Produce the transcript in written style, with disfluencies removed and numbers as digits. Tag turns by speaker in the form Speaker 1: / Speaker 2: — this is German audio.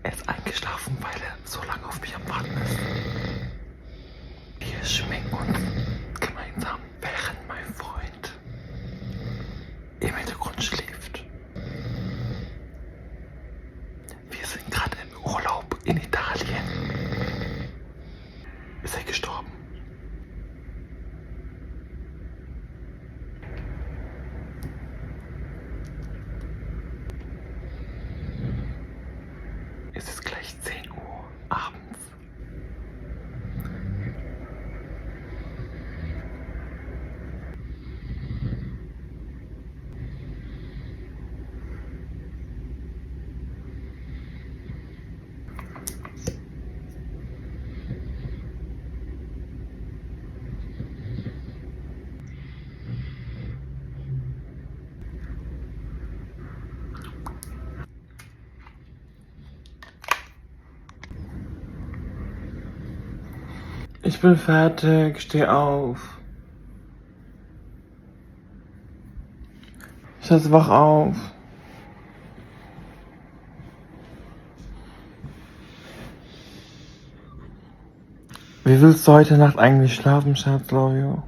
Speaker 1: Er ist eingeschlafen, weil er so lange auf mich am Warten ist. Wir schminken uns gemeinsam, während mein Freund im Hintergrund schläft. Wir sind gerade im Urlaub in Italien. Ist er gestorben? Es ist gleich 10 Uhr abends. Ich bin fertig, steh auf. Schatz, wach auf. Wie willst du heute Nacht eigentlich schlafen, Schatz, love you?